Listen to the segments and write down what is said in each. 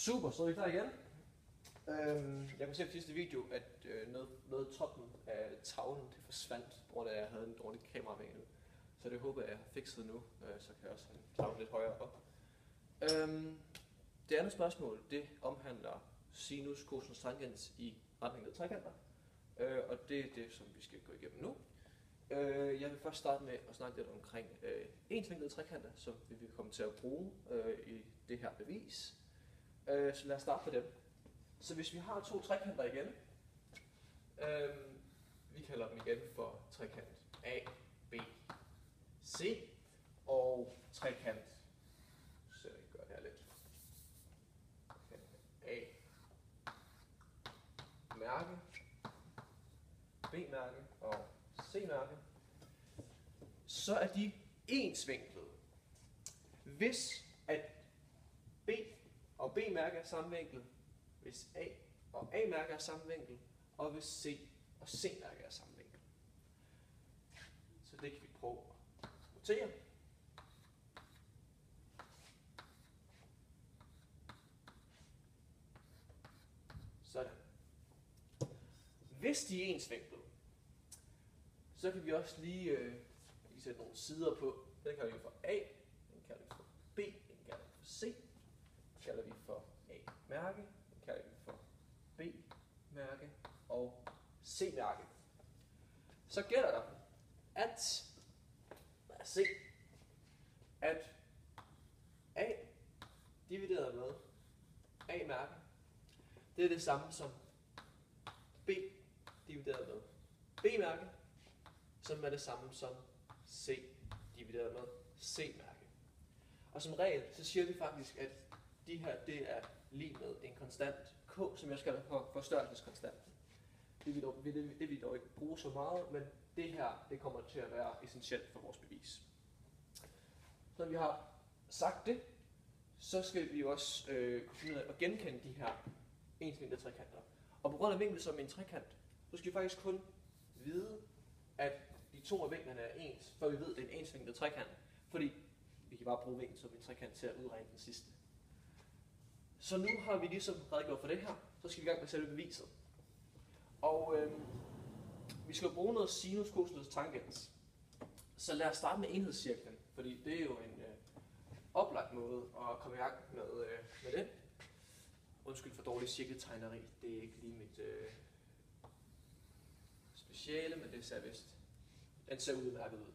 Super, så er vi klar igen. Jeg kunne se på sidste video, at noget af toppen af tavlen det forsvandt, på grund af at jeg havde en dårlig kameravinkel. Så det håber jeg har fikset nu, så kan jeg også have tavlen lidt højere op. Det andet spørgsmål, det omhandler sinus, cosinus, tangens i retning af trekanter. Og det er det, som vi skal gå igennem nu. Jeg vil først starte med at snakke lidt omkring ensvinklede trekanter, som vi vil komme til at bruge i det her bevis. Så lad os starte med dem. Så hvis vi har to trekanter igen, vi kalder dem igen for trekant A, B, C, og trekant, så jeg gør det her lidt, A, mærke, B-mærke og C-mærke, så er de ensvinklede. Hvis at B og B-mærke er samme vinkel, hvis A og A-mærke er samme vinkel, og hvis C og C-mærke er samme vinkel. Så det kan vi prøve at notere. Sådan. Hvis de er ensvinklede, så kan vi også lige sætte nogle sider på. Den kalder vi for A, den kalder vi for B, den kalder vi for C, den kalder vi for A-mærke, den kalder vi for B-mærke og C-mærke. Så gælder der, at at A divideret med A-mærke, det er det samme som B divideret med B-mærke, som er det samme som C divideret med C-mærke. Og som regel, så siger vi faktisk, at de her, det er lig med en konstant K, som jeg skal for forstørrelseskonstanten. Det vil vi dog ikke bruge så meget, men det her, det kommer til at være essentielt for vores bevis. Så når vi har sagt det, så skal vi også kunne finde ud af at genkende de her ensvinklede trekanter. Og på grund af vinkel som en trekant, så skal vi faktisk kun vide, at de to af vinklerne er ens, før vi ved, at det er en ensvinklet trekant. Fordi vi kan bare bruge vinkel som en trekant til at udregne den sidste. Så nu har vi ligesom redegjort for det her, så skal vi i gang med selve beviset. Og vi skal bruge noget sinus, cosinus, tangens. Så lad os starte med enhedscirklen, fordi det er jo en oplagt måde at komme i gang med det. Undskyld for dårlig cirkeltegneri, det er ikke lige mit speciale, men det ser vist. Den ser udmærket ud.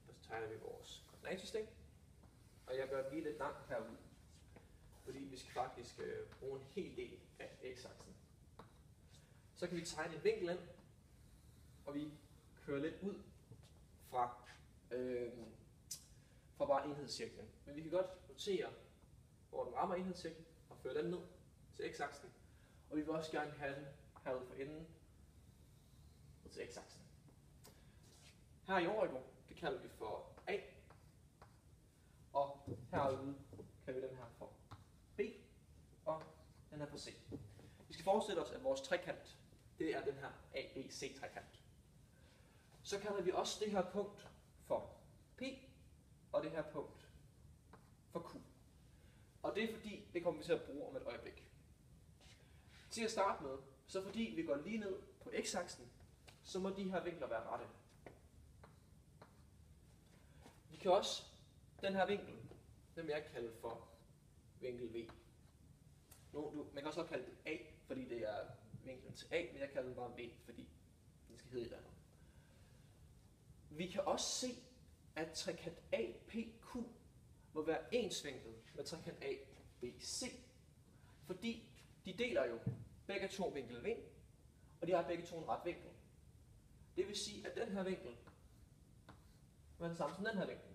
Så tegner vi vores koordinatsystem, og jeg gør lige lidt langt herude, fordi vi skal faktisk bruge en hel del af x-aksen. Så kan vi tegne en vinkel ind, og vi kører lidt ud fra bare enhedscirklen. Men vi kan godt notere, hvor den rammer enhedscirklen, og føre den ned til x-aksen. Og vi vil også gerne have den herude for enden ned til x-aksen. Her i origo, det kalder vi for A, og herude kalder vi den her for B, og den her for C. Vi skal forestille os, at vores trekant, det er den her ABC-trekant. Så kalder vi også det her punkt for P, og det her punkt for Q. Og det er fordi, det kommer vi til at bruge om et øjeblik. Til at starte med, så fordi vi går lige ned på x-aksen, så må de her vinkler være rette. Vi kan også, den her vinkel, den vil jeg kalde for vinkel V. Man kan også kalde det A, fordi det er vinklen til A, men jeg kalder den bare V, fordi den skal hedde et eller andet. Vi kan også se, at trekant APQ må være ensvinklet med trekant ABC, fordi de deler jo begge to vinkel V, og de har begge to en ret vinkel. Det vil sige, at den her vinkel er den samme som den her vinkel.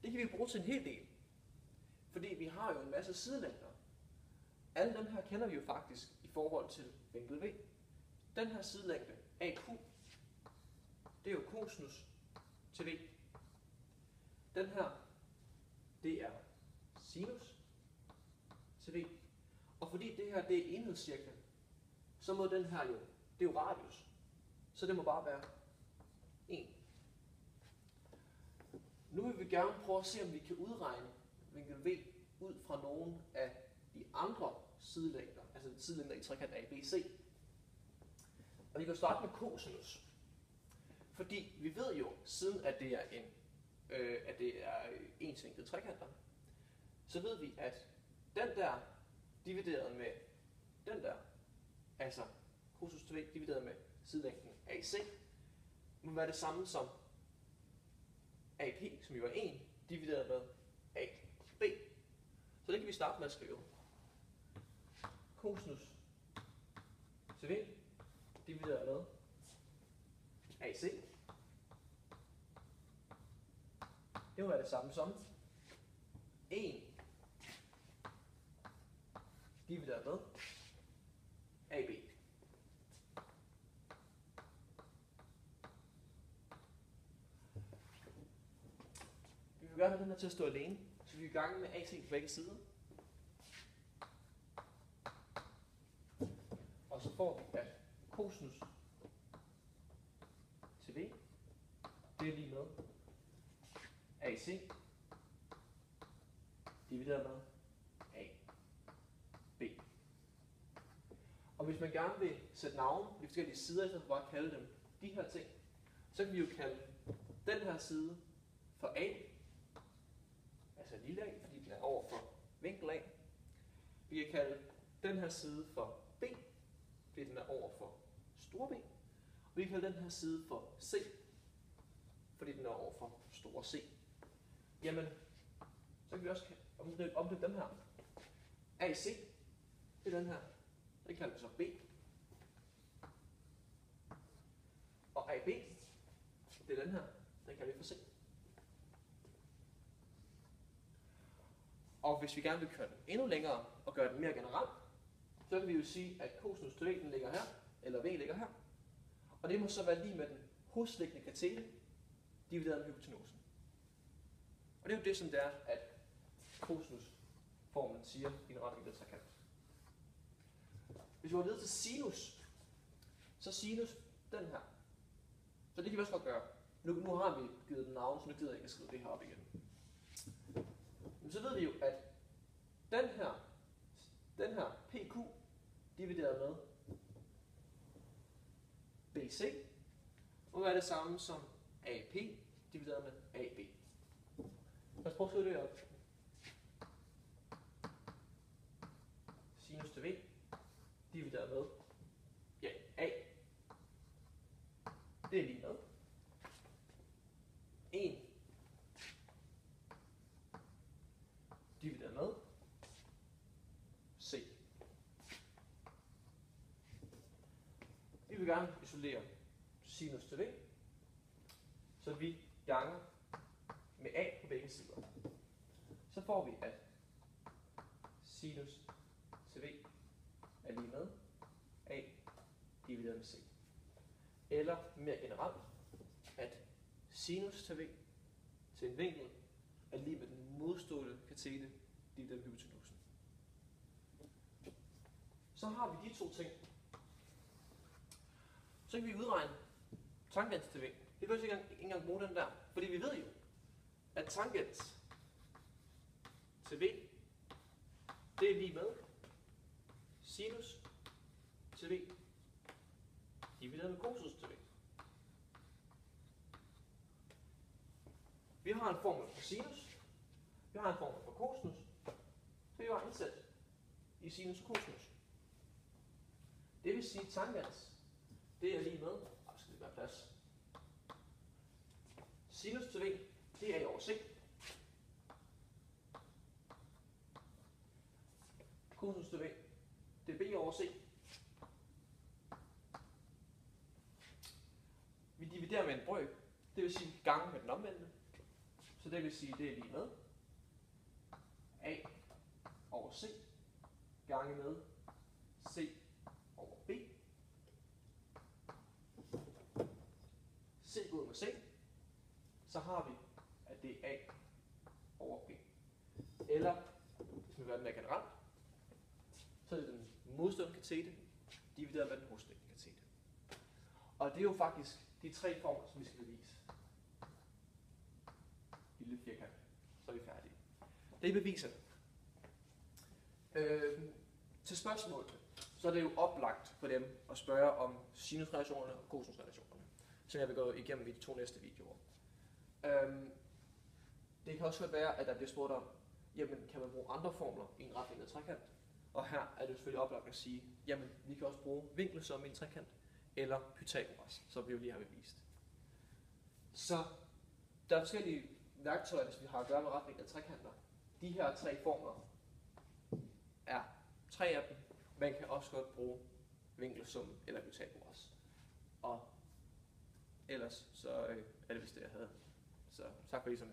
Det kan vi bruge til en hel del, fordi vi har jo en masse sidelængder. Alle dem her kender vi jo faktisk i forhold til vinkel V. Den her sidelængde AQ, det er jo cosinus til V. Den her, det er sinus til V. Og fordi det her, det er enhedscirklen, så må den her jo, det er jo radius. Så det må bare være 1. Nu vil vi gerne prøve at se, om vi kan udregne vinkel V fra nogle af de andre sidelængder, altså sidelængder i trekant ABC. Og vi kan starte med cosinus. Fordi vi ved jo, siden at det er ensvinkede trekanter, så ved vi, at den der divideret med den der, altså cosinus til v divideret med sidelængden AC, må være det samme som AP, som jo er 1, divideret med AB. Så det kan vi starte med at skrive. Cosinus til v divideret med AC. Det må være det samme som 1 divideret med AB. Vi vil gerne have den her til at stå alene, så vi er i gang med AC på begge sider. Og så får vi, at cosinus til v, det er lige med AC divideret med AB. Og hvis man gerne vil sætte navne i forskellige sider, så kan man bare kalde dem de her ting, så kan vi jo kalde den her side for A, altså lille a, fordi den er over for vinkel A. Vi kan kalde den her side for B, fordi den er over for store B. Og vi kan kalde den her side for C, fordi den er over for store C. Jamen, så kan vi også omdøbe dem her. AC, det er den her. Det kalder vi så B. Og AB, det er den her. Den kalder vi for C. Og hvis vi gerne vil køre den endnu længere og gøre den mere generelt, så kan vi jo sige, at cosinus til v den ligger her, eller v ligger her. Og det må så være lige med den hosliggende katete, divideret med hypotenusen. Og det er jo det, som det er, at cosinus-formen siger i en retvinklet trekant. Hvis vi går videre til sinus, så sinus den her. Så det kan vi også godt gøre. Nu har vi givet den navn, så nu gider jeg ikke at skrive det her op igen. Men så ved vi jo, at den her PQ divideret med BC må være det samme som AP divideret med AB. Lad os prøve at skrive det op. Sinus til V divideret med A. Det er lige med 1 divideret med C. Vi vil gerne isolere sinus til V, så vi ganger med A på begge sider. Så får vi, at sinus til V er lige med A divideret med C. Eller mere generelt, at sinus til V til en vinkel er lige med den modstående katete divideret med hypotenusen. Så har vi de to ting. Så kan vi udregne tangent til V. Vi behøver ikke engang bruge den der, fordi vi ved jo, at tangent til V, det er lige med sinus til V divideret med cosinus til V. Vi har en formel for sinus, vi har en formel for cosinus, så vi har indsat i sinus og cosinus. Det vil sige, at tangent, det er lige med, skal det være plads. Sinus til V, det er A over C. Cosinus til V, det er B over C. Vi dividerer med en brøk, det vil sige gange med den omvendte. Så det vil sige, det er lige med A over C gange med C over B. C går ud med C, så har vi, at det er A over B. Eller, hvis vi gør det mere generelt, så er det den modstående katete divideret med den hosliggende katete. Og det er jo faktisk de tre former, som vi skal bevise. Lille firkant. Så er vi færdige. Det er beviset. Til spørgsmålene, så er det jo oplagt for dem at spørge om sinusrelationerne og kosinusrelationerne, som jeg vil gå igennem i de 2 næste videoer. Det kan også godt være, at der bliver spurgt om, jamen kan man bruge andre formler i en retvinklet trekant? Og her er det selvfølgelig oplagt at sige, jamen vi kan også bruge vinkelsum i en trekant, eller Pythagoras, som vi jo lige har bevist. Så der er forskellige værktøjer, hvis vi har at gøre med retvinklede trekanter. De her 3 formler er 3 af dem. Man kan også godt bruge vinkelsum eller Pythagoras. Og ellers så er det vist det, jeg havde. Så tak for ligesom.